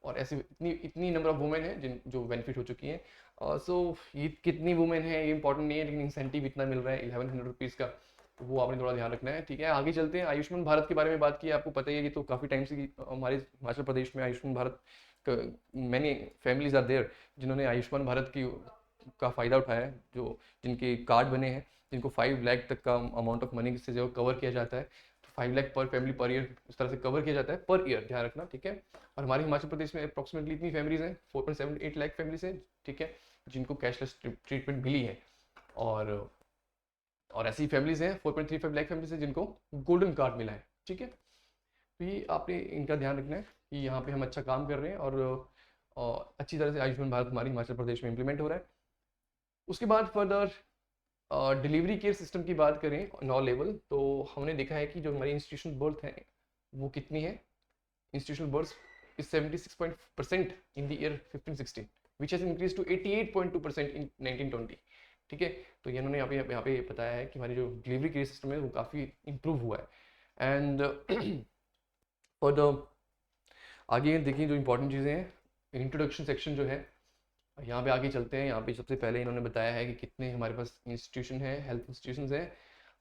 और ऐसे इतनी नंबर ऑफ वुमेन है जिन जो बेनिफिट हो चुकी हैं। सो ये कितनी वुमेन है ये इंपॉर्टेंट नहीं है, लेकिन इंसेंटिव इतना मिल रहा है 1100 रुपीज़ का, तो वो आपने थोड़ा ध्यान रखना है, ठीक है। आगे चलते हैं, आयुष्मान भारत के बारे में बात की। आपको पता ही है कि तो काफ़ी टाइम से हमारे हिमाचल प्रदेश में Ayushman Bharat many families are there जिन्होंने आयुष्मान भारत का फ़ायदा उठाया है, जो जिनके कार्ड बने हैं, जिनको 5 लाख तक का अमाउंट ऑफ मनी से जो कवर किया जाता है। तो 5 लाख पर फैमिली पर ईयर इस तरह से कवर किया जाता है, पर ईयर, ध्यान रखना, ठीक है। और हमारे हिमाचल प्रदेश में अप्रॉक्सीमेटली इतनी फैमिलीज हैं, 4.78 लाख फैमिलीज हैं, ठीक है, जिनको कैशलेस ट्रीटमेंट मिली है। और ऐसी फैमिलीज हैं 4.35 लाख फैमिलीज हैं जिनको गोल्डन कार्ड मिला है, ठीक है। तो ये आपने इनका ध्यान रखना है कि यहाँ पे हम अच्छा काम कर रहे हैं और अच्छी तरह से आयुष्मान भारत हमारी हिमाचल प्रदेश में इम्प्लीमेंट हो रहा है। उसके बाद फर्दर डिलीवरी केयर सिस्टम की बात करें 9 लेवल, तो हमने देखा है कि जो हमारी इंस्टीट्यूशनल बर्थ है वो कितनी है। Institutional birth is 76% in the year 15-16, which has increase to 88.2% in 1920। ठीक है, तो ये इन्होंने यहाँ पे बताया है कि हमारी जो डिलीवरी केयर सिस्टम है वो काफ़ी इम्प्रूव हुआ है। एंड फॉर द आगे देखिए जो इंपॉर्टेंट चीज़ें हैं, इंट्रोडक्शन सेक्शन जो है, यहाँ पे आगे चलते हैं। यहाँ पे सबसे पहले इन्होंने बताया है कि कितने हमारे पास इंस्टीट्यूशन है, हेल्थ इंस्टीट्यूशन हैं।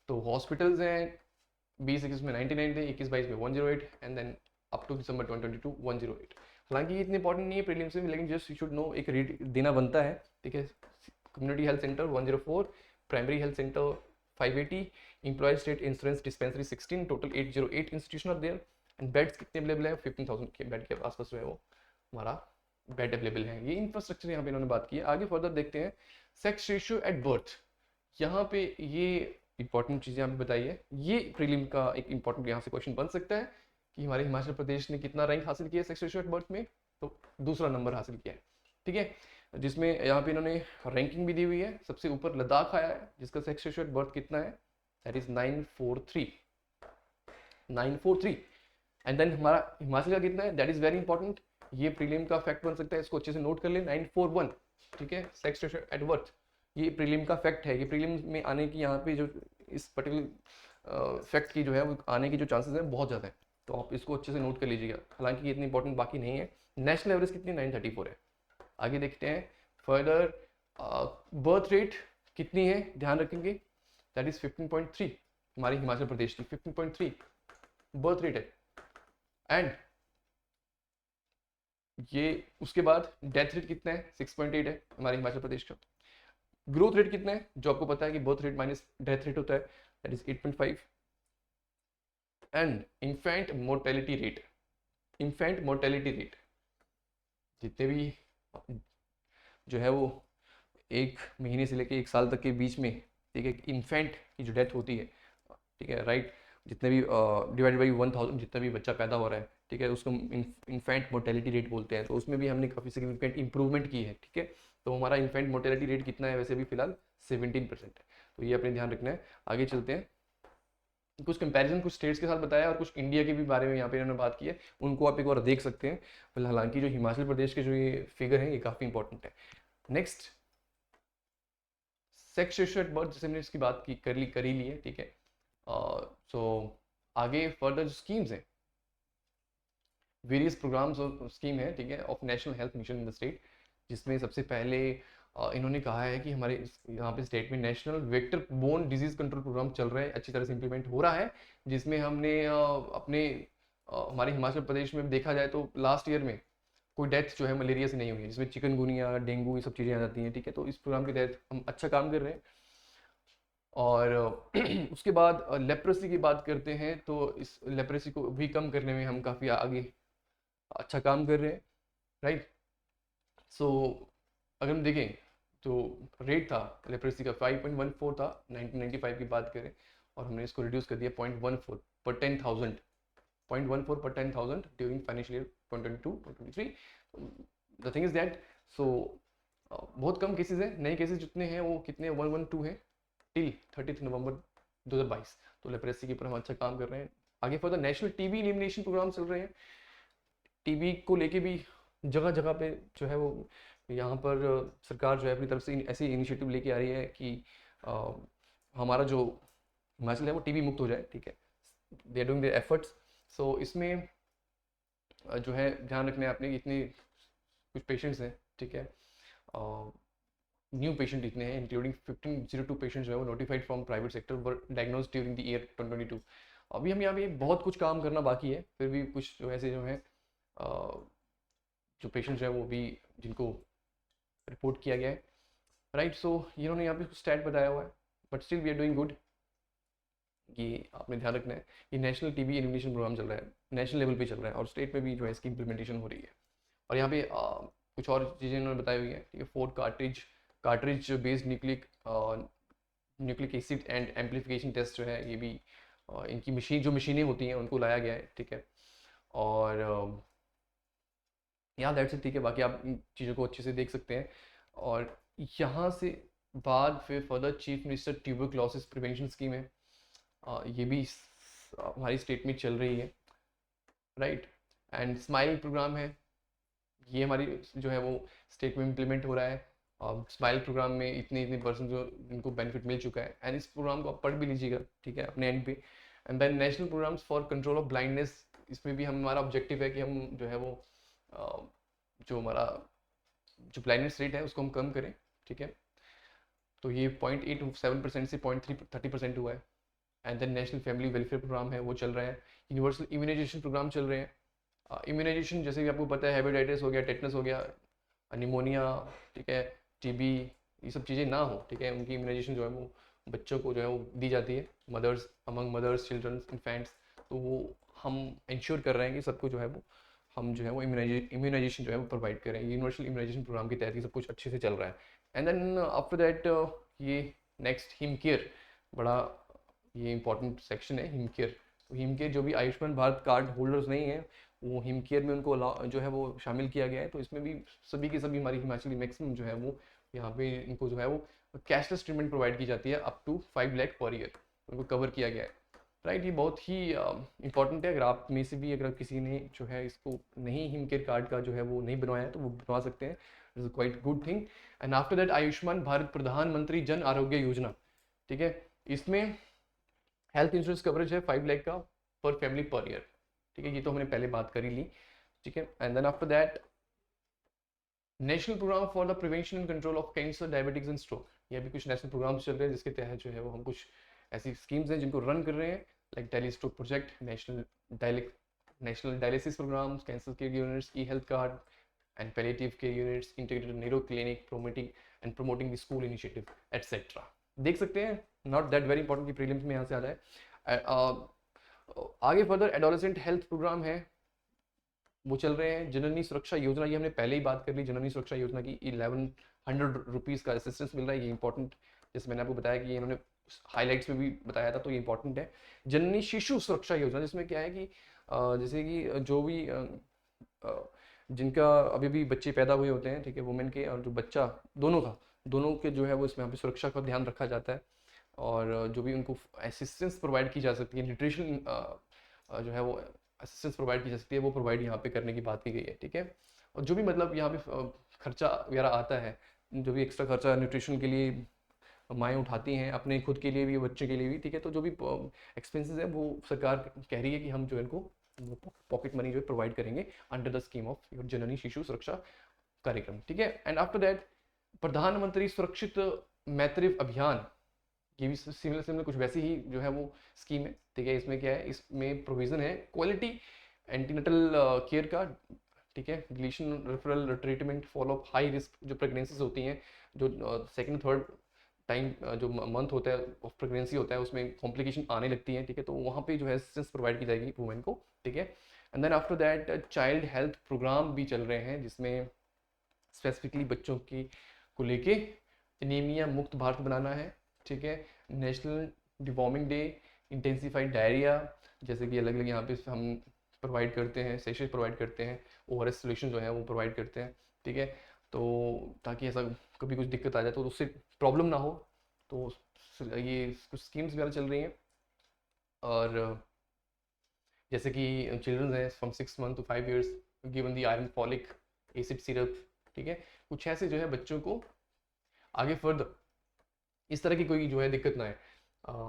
तो हॉस्पिटल्स हैं 20-21 में 99 थे, 21-22 में 108 एंड देन अप टू दिसंबर 2022 108। हालांकि ये इतनी इंपॉर्टेंट नहीं है प्रीलिम्स में, लेकिन जस्ट यू शुड नो, एक रीड देना बनता है। ठीक है, community health centre 104, primary health centre 580, employ state insurance dispensary 16, total 808 institution are there. And beds कितने अवेलेबल है? 15,000 के बेड के आसपास जो है वो हमारा बेड अवेलेबल है। ये इंफ्रास्ट्रक्चर यहाँ पे इन्होंने बात की है। आगे फर्दर देखते हैं, सेक्स रेशियो एट बर्थ। यहाँ पे ये इंपॉर्टेंट चीज़ें यहाँ पे बताई है। ये प्रीलिम का एक इंपॉर्टेंट यहाँ से क्वेश्चन बन सकता है कि हमारे हिमाचल प्रदेश ने कितना रैंक हासिल किया है सेक्स रेशियो एट बर्थ में, तो दूसरा नंबर हासिल किया है। ठीक है, जिसमें यहाँ पे इन्होंने रैंकिंग भी दी हुई है। सबसे ऊपर लद्दाख आया है जिसका सेक्स रेशियो एट बर्थ कितना है, दैट इज 943। एंड देन हमारा हिमाचल का कितना है, दैट इज वेरी इंपॉर्टेंट। ये प्रीलिम का फैक्ट बन सकता है, इसको अच्छे से नोट कर ले, 941। ठीक है, सेक्स रेशियो एट बर्थ, ये प्रीलिम का फैक्ट है। ये प्रीलिम में आने की यहाँ पे जो इस पर्टिकुलर फैक्ट की जो है वो आने की जो चांसेस हैं बहुत ज़्यादा है, तो आप इसको अच्छे से नोट कर लीजिएगा। हालांकि ये इतनी इंपॉर्टेंट बाकी नहीं है। नेशनल एवरेज कितनी, 934 है। आगे देखते हैं फर्दर, बर्थ रेट कितनी है, ध्यान रखेंगे, दैट इज 15.3। हमारी हिमाचल प्रदेश की 15.3 बर्थ रेट है। एंड ये उसके बाद डेथ रेट कितना है, 6.8 है हमारे हिमाचल प्रदेश का। ग्रोथ रेट कितना है, जो आपको पता है कि birth rate minus death rate होता है, that is 8.5। And infant mortality rate, infant mortality rate जितने भी जो है वो 1 महीने से लेके 1 साल तक के बीच में, ठीक है, इन्फेंट की जो डेथ होती है, ठीक है, राइट, जितने भी डिवाइडेड बाई 1000 जितना भी बच्चा पैदा हो रहा है, ठीक है, उसको इन्फेंट मोर्टेलिटी रेट बोलते हैं। तो उसमें भी हमने काफ़ी सिग्निफिकेंट इंप्रूवमेंट की है। ठीक है, तो हमारा इन्फेंट मोर्टेलिटी रेट कितना है, वैसे भी फिलहाल 17% है। तो ये अपने ध्यान रखना है। आगे चलते हैं, कुछ कंपैरिजन कुछ स्टेट्स के साथ बताया और कुछ इंडिया के भी बारे में यहाँ पे इन्होंने बात की है, उनको आप एक बार देख सकते हैं। फिलहाल हालांकि जो हिमाचल प्रदेश के जो ये फिगर है ये काफ़ी इंपॉर्टेंट है। Next, sex ratio at birth, जैसे हमने इसकी बात की कर ही ली है। ठीक है, सो आगे फर्दर जो स्कीम्स हैं, वेरियस प्रोग्राम्स और स्कीम है, ठीक है, of national health mission in the state, जिसमें सबसे पहले इन्होंने कहा है कि हमारे यहाँ पे स्टेट में national vector borne disease control programme चल रहा है, अच्छी तरह से इंप्लीमेंट हो रहा है, जिसमें हमने अपने हमारे हिमाचल प्रदेश में देखा जाए तो लास्ट ईयर में कोई डेथ जो है मलेरिया से नहीं हुई है, जिसमें चिकनगुनिया, डेंगू, ये सब चीज़ें आ जाती हैं। ठीक है, तो इस प्रोग्राम के तहत हम अच्छा काम कर रहे हैं। और उसके बाद लेप्रेसी की बात करते हैं, तो इस लेप्रेसी को भी कम करने में हम काफ़ी आगे अच्छा काम कर रहे हैं, राइट। सो अगर हम देखें तो रेट था लेप्रेसी का 5.14 था 1995 की बात करें, और हमने इसको रिड्यूस कर दिया 0.14 पर 10,000, 0.14 पर 10,000 during financial year 2022-2023। The thing is that, so बहुत कम केसेस हैं, नए केसेस जितने हैं वो कितने 112 हैं टिल 30 नवंबर 2022। तो लेप्रेसी के ऊपर हम अच्छा काम कर रहे हैं। आगे further national TB elimination programme चल रहे हैं। टीबी को लेके भी जगह जगह पे जो है वो यहाँ पर सरकार जो है अपनी तरफ से ऐसी इनिशिएटिव लेके आ रही है कि हमारा जो हिमाचल है वो टीबी मुक्त हो जाए। ठीक है, they are doing their efforts. So इसमें जो है ध्यान रखना है आपने, इतने कुछ पेशेंट्स हैं, ठीक है, न्यू पेशेंट इतने हैं, इंक्लूडिंग 1502 पेशेंट्स जो है वो notified from private sector were diagnosed during the year 2022। अभी हम यहाँ पे बहुत कुछ काम करना बाकी है, फिर भी कुछ जो ऐसे जो है जो पेशेंट्स हैं वो भी जिनको रिपोर्ट किया गया है, राइट। सो इन्होंने यहाँ पे कुछ स्टैट बताया हुआ है, but still we are doing good. ये आपने ध्यान रखना है, ये नेशनल टीबी एलिमिनेशन प्रोग्राम चल रहा है, नेशनल लेवल पे चल रहा है, और स्टेट में भी जो है इसकी इंप्लीमेंटेशन हो रही है। और यहाँ पे कुछ और चीज़ें इन्होंने बताई हुई है। ठीक है, 4 cartridge based nucleic acid and amplification test जो है ये भी इनकी मशीनें होती हैं उनको लाया गया है। ठीक है, और यहाँ दैट्स इट। ठीक है, बाकी आप इन चीज़ों को अच्छे से देख सकते हैं। और यहाँ से बाद फिर further chief minister tuberculosis prevention scheme है, ये भी हमारी स्टेट में चल रही है, राइट। एंड स्माइल प्रोग्राम है, ये हमारी जो है वो स्टेट में इम्प्लीमेंट हो रहा है। स्माइल प्रोग्राम में इतने इतने परसेंट जो इनको बेनिफिट मिल चुका है, एंड इस प्रोग्राम को आप पढ़ भी लीजिएगा, ठीक है, अपने एंड पे। And then national programmes for control of blindness, इसमें भी हमारा ऑब्जेक्टिव है कि हम जो है वो जो हमारा जो ब्लाइंडनेस रेट है उसको हम कम करें, ठीक है। तो ये 0.87% से 0.30% हुआ है। And then national family welfare programme है वो चल रहा है। यूनिवर्सल इम्यूनाइजेशन प्रोग्राम चल रहे हैं। इम्यूनाइजेशन जैसे कि आपको पता है, हेपेटाइटिस हो गया, टेटनस हो गया, निमोनिया, ठीक है, टीबी, ये सब चीज़ें ना हो, ठीक है, उनकी इम्यूनाइजेशन जो है वो बच्चों को जो है वो दी जाती है, mothers among mothers childrens infants. तो वो हम इंश्योर कर रहे हैं कि सबको जो है वो हम जो है वो इम्यूनाइजेशन जो है वो प्रोवाइड करें। यूनिवर्सल इम्यूनाइजेशन प्रोग्राम के तहत ये सब कुछ अच्छे से चल रहा है। एंड देन आफ्टर दैट ये नेक्स्ट हिम केयर, बड़ा ये इंपॉर्टेंट सेक्शन है हिम केयर। तो हिम केयर जो भी आयुष्मान भारत कार्ड होल्डर्स नहीं है, वो हिम केयर में उनको जो है वो शामिल किया गया है। तो इसमें भी सभी की सभी हमारी हिमाचली मैक्सिमम जो है वो यहाँ पे इनको जो है वो कैशलेस ट्रीटमेंट प्रोवाइड की जाती है up to 5 lakh per year, उनको कवर किया गया है। राइट, ये बहुत ही इंपॉर्टेंट है। अगर आप में से भी अगर किसी ने जो है इसको नहीं हिम केयर कार्ड का जो है वो नहीं बनवाया है तो वो बनवा सकते हैं, it is quite good thing. And after that Ayushman Bharat प्रधानमंत्री जन आरोग्य योजना, ठीक है, इसमें हेल्थ इंश्योरेंस कवरेज है 5 लाख का पर फैमिली पर ईयर, ठीक है, ये तो हमने पहले बात कर ही ली, ठीक है। And then after that national programme for the prevention and control of cancer, diabetes and stroke, ये भी कुछ नेशनल प्रोग्राम्स चल रहे हैं जिसके तहत जो है वो हम कुछ ऐसी स्कीम्स हैं जिनको रन कर रहे हैं, like tele stroke project, national dialysis programme, cancer care units, e health card and palliative care units, integrated neuro clinic, promoting the school initiative etcetera. देख सकते हैं, नॉट दैट वेरी इंपॉर्टेंट कि prelims में यहाँ से आ जाए। आगे फर्दर एडोलेसेंट हेल्थ प्रोग्राम है वो चल रहे हैं। जननी सुरक्षा योजना, ये हमने पहले ही बात कर ली, जननी सुरक्षा योजना की 1100 रुपीज़ का असिस्टेंस मिल रहा है, ये इंपॉर्टेंट, जैसे मैंने आपको बताया कि ये इन्होंने हाईलाइट्स में भी बताया था, तो ये इंपॉर्टेंट है। जननी शिशु सुरक्षा योजना, जिसमें क्या है कि जैसे कि जो भी जिनका अभी भी बच्चे पैदा हुए होते हैं, ठीक है, वुमेन के और जो बच्चा, दोनों के जो है वो इसमें यहाँ पे सुरक्षा का ध्यान रखा जाता है, और जो भी उनको असिस्टेंस प्रोवाइड की जा सकती है, न्यूट्रिशन जो है वो असिस्टेंस प्रोवाइड की जा सकती है, वो प्रोवाइड यहाँ पे करने की बात की गई है, ठीक है। और जो भी मतलब यहाँ पे खर्चा वगैरह आता है, जो भी एक्स्ट्रा खर्चा न्यूट्रिशन के लिए माएँ उठाती हैं, अपने खुद के लिए भी, बच्चे के लिए भी, ठीक है, तो जो भी एक्सपेंसेस है वो सरकार कह रही है कि हम जो इनको पॉकेट मनी जो है प्रोवाइड करेंगे under the scheme of your Janani Shishu Suraksha कार्यक्रम, ठीक है। एंड आफ्टर दैट प्रधानमंत्री सुरक्षित मातृत्व अभियान, ये भी सिमिलर सिमिलर कुछ वैसी ही जो है वो स्कीम है, ठीक है। इसमें क्या है, इसमें प्रोविजन है क्वालिटी एंटीनेटल केयर का, ठीक है, deletion referral treatment follow high risk जो प्रेगनेंसीज होती हैं, जो सेकंड थर्ड टाइम जो मंथ होता है ऑफ प्रेगनेंसी होता है उसमें कॉम्प्लिकेशन आने लगती हैं, ठीक है, तो वहाँ पे जो है असिस्टेंस प्रोवाइड की जाएगी वुमेन को, ठीक है। And then after that child health programme भी चल रहे हैं, जिसमें स्पेसिफिकली बच्चों की को लेके एनीमिया मुक्त भारत बनाना है, ठीक है। National deworming day, intensified diarrhoea, जैसे कि अलग अलग यहाँ पे हम प्रोवाइड करते हैं, सेशेस प्रोवाइड करते हैं, ओआरएस सोल्यूशन जो है वो प्रोवाइड करते हैं, ठीक है। तो ताकि ऐसा कभी कुछ दिक्कत आ जाए तो उससे प्रॉब्लम ना हो, तो ये कुछ स्कीम्स वगैरह चल रही हैं। और जैसे कि चिल्ड्रंस हैं from 6 month to 5 years given the iron folic acid syrup, ठीक है, कुछ ऐसे जो है बच्चों को आगे फर्दर इस तरह की कोई जो है दिक्कत ना आए,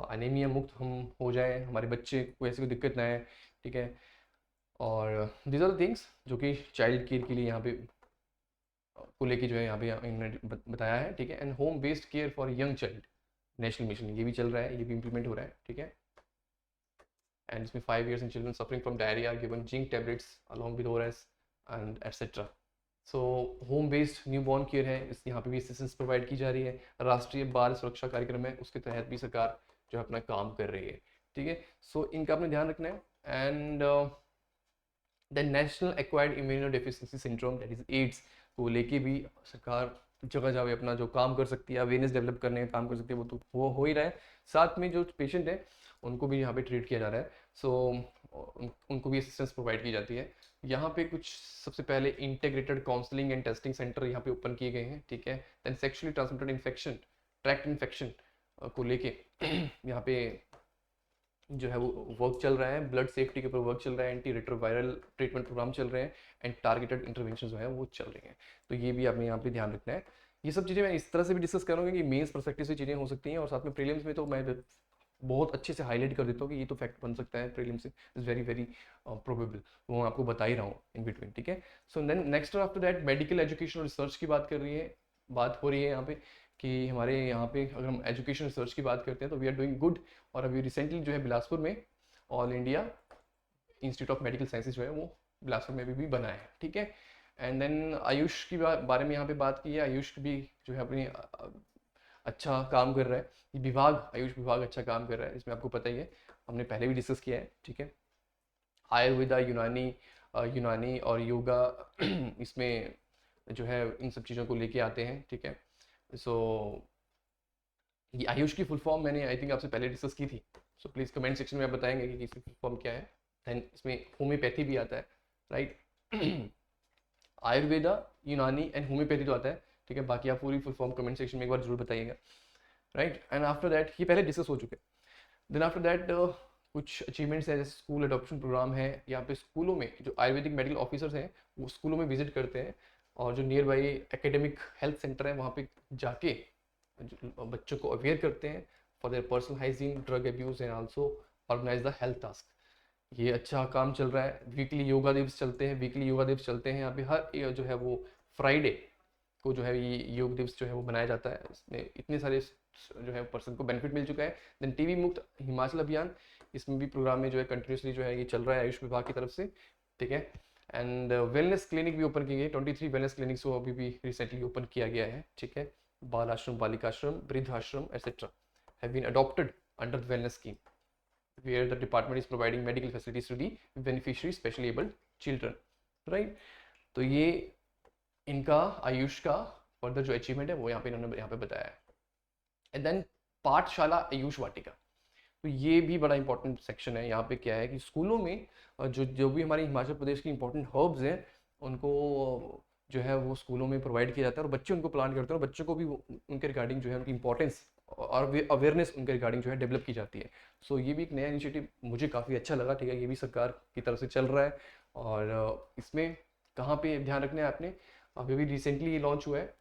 अनीमिया मुक्त हम हो जाए, हमारे बच्चे को ऐसी कोई दिक्कत ना आए, ठीक है। और दीज आर द थिंग्स जो कि चाइल्ड केयर के लिए यहाँ पे को लेके जो है यहाँ पे इन्होंने बताया है, ठीक है। And home based care for young child national mission, ये भी चल रहा है, ये भी इम्प्लीमेंट हो रहा है, ठीक है। एंड इसमें 5 years in children suffering from diarrhea given zinc tablets along with ORS and etc. So home based newborn care है, इस यहाँ पे भी असिस्टेंस प्रोवाइड की जा रही है। राष्ट्रीय बाल सुरक्षा कार्यक्रम है, उसके तहत भी सरकार जो है अपना काम कर रही है, ठीक है। सो इनका अपने ध्यान रखना है। And the national acquired immunodeficiency syndrome that is AIDS को लेके भी सरकार जगह जगह अपना जो काम कर सकती है, अवेयरनेस डेवलप करने का काम कर सकती है, वो तो वो हो ही रहा है। साथ में जो पेशेंट है उनको भी यहाँ पे ट्रीट किया जा रहा है, सो उनको भी असिस्टेंस प्रोवाइड की जाती है। यहाँ पे कुछ सबसे पहले integrated counselling and testing centre यहाँ पे ओपन किए गए हैं, ठीक है। Then sexually transmitted infection, tract infection को लेके यहाँ पे जो है वो वर्क चल रहा है, ब्लड सेफ्टी के ऊपर वर्क चल रहा है, एंटी रेट्रोवायरल ट्रीटमेंट प्रोग्राम चल रहे हैं, एंड टारगेटेड इंटरवेंशन जो है वो चल रही हैं। तो ये भी आपने यहाँ पे ध्यान रखना है। ये सब चीज़ें मैं इस तरह से भी डिस्कस करूँगा कि मेंस पर्सपेक्टिव से चीज़ें हो सकती हैं, और साथ में प्रीलिम्स में तो मैं बहुत अच्छे से हाईलाइट कर देता हूँ कि ये तो फैक्ट बन सकता है, प्रीलिम्स से इज़ वेरी वेरी प्रोबेबल, वो मैं आपको बता ही रहा हूँ इन बिटवीन, ठीक है। So then next after that medical education और रिसर्च की बात हो रही है यहाँ पे, कि हमारे यहाँ पे अगर हम एजुकेशन रिसर्च की बात करते हैं तो वी आर डूइंग गुड। और अभी रिसेंटली जो है बिलासपुर में all India institute of medical sciences जो है वो बिलासपुर में भी बना है, ठीक है। एंड देन आयुष की बारे में यहाँ पे बात की है। आयुष भी जो है अपनी अच्छा काम कर रहा है। ये विभाग, आयुष विभाग अच्छा काम कर रहा है, इसमें आपको पता ही है, हमने पहले भी डिस्कस किया है, ठीक है। आयुर्वेदा, यूनानी और योगा इसमें जो है इन सब चीज़ों को लेके आते हैं, ठीक है। सो ये आयुष की फुल फॉर्म मैंने आई थिंक आपसे पहले डिस्कस की थी। सो प्लीज़ कमेंट सेक्शन में आप बताएंगे कि इसकी फुल फॉर्म क्या है। देन इसमें होम्योपैथी भी आता है, राइट। आयुर्वेदा, यूनानी एंड होम्योपैथी तो आता है, ठीक है। बाकी आप पूरी फुल फॉर्म कमेंट सेक्शन में एक बार जरूर बताइएगा, राइट। एंड आफ्टर दैट ये पहले डिस्कस हो चुके हैं। देन आफ्टर दैट कुछ अचीवमेंट्स है, जैसे स्कूल अडॉप्शन प्रोग्राम है। यहाँ पे स्कूलों में जो आयुर्वेदिक मेडिकल ऑफिसर्स हैं वो स्कूलों में विजिट करते हैं, और जो nearby academic health centre है वहाँ पे जाके बच्चों को अवेयर करते हैं for their personal hygiene, drug abuse and also organise the health task. ये अच्छा काम चल रहा है। वीकली योगा दिवस चलते हैं, यहाँ पे हर जो है वो फ्राइडे को जो है ये योग दिवस जो है वो मनाया जाता है। इसमें इतने सारे जो है पर्सन को बेनिफिट मिल चुका है। देन टीबी मुक्त हिमाचल अभियान, इसमें भी प्रोग्राम में जो है कंटिन्यूसली जो है ये चल रहा है आयुष विभाग की तरफ से, ठीक है। एंड वेलनेस क्लिनिक भी ओपन की गई, 23 वेलनेस क्लिनिक्स को अभी भी रिसेंटली ओपन किया गया है, ठीक है। बाल आश्रम, बालिका आश्रम, वृद्ध आश्रम etcetera have been adopted under the wellness scheme, where the department is providing medical facilities to the beneficiary specially abled children, right। तो ये इनका आयुष का फर्दर जो अचीवमेंट है वो यहाँ पे इन्होंने यहाँ पे बताया है। एंड देन पाठशाला आयुष वाटिका, तो ये भी बड़ा इंपॉर्टेंट सेक्शन है। यहाँ पे क्या है कि स्कूलों में जो जो भी हमारे हिमाचल प्रदेश की इंपॉर्टेंट हर्ब्स हैं उनको जो है वो स्कूलों में प्रोवाइड किया जाता है, और बच्चे उनको प्लान करते हैं, और बच्चों को भी उनके रिगार्डिंग जो है उनकी इंपॉर्टेंस और अवेयरनेस उनके रिगार्डिंग जो है डेवलप की जाती है। सो ये भी एक नया इनिशिएटिव मुझे काफ़ी अच्छा लगा, ठीक है। ये भी सरकार की तरफ से चल रहा है, और इसमें कहाँ पे ध्यान रखना है आपने, अभी भी रिसेंटली ये लॉन्च हुआ है।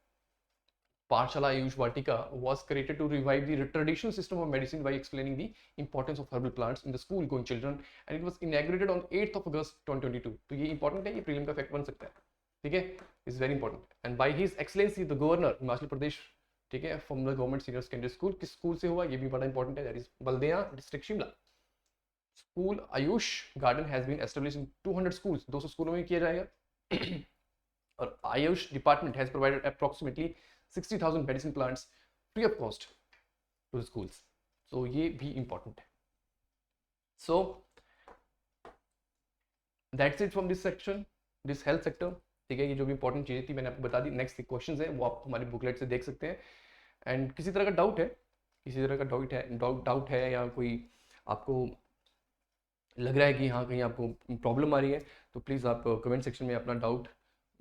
Pathshala Ayush Vatika was created to revive the traditional system of medicine by explaining the importance of herbal plants in the school going children, and it was inaugurated on 8th of August 2022। तो ये important है, ये prelim का fact बन सकता है, ठीक है। Is very important. And by his excellency the governor Himachal Pradesh, ठीक है, from the government senior secondary school, किस स्कूल से हुआ ये भी बड़ा इंपॉर्टेंट है, that is Baldiya district Shimla. School Ayush garden has been established in 200 schools, 200 स्कूलों में किया जाएगा। और Ayush department has provided approximately 60,000 medicine plants free of cost to schools. So ये भी इंपॉर्टेंट है। सो that's it from this section, this health sector, ठीक है। ये जो भी इंपॉर्टेंट चीज़ें थी मैंने आपको बता दी। नेक्स्ट क्वेश्चन है वो आप हमारे बुकलेट से देख सकते हैं। एंड किसी तरह का डाउट है या कोई आपको लग रहा है कि हाँ कहीं आपको प्रॉब्लम आ रही है, तो प्लीज़ आप कमेंट सेक्शन में अपना डाउट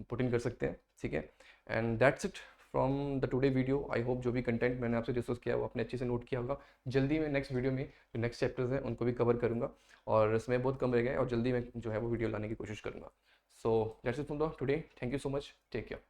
पुट इन कर सकते हैं, ठीक है। And that's it from the today video. I hope जो भी कंटेंट मैंने आपसे डिस्कस किया वो आपने अच्छे से नोट किया होगा। जल्दी मैं नेक्स्ट वीडियो में जो नेक्स्ट चैप्टर्स हैं उनको भी कवर करूँगा, और समय बहुत कम रह गया है, और जल्दी मैं जो है वो वीडियो लाने की कोशिश करूँगा। So that's it from the today. Thank you so much, take care.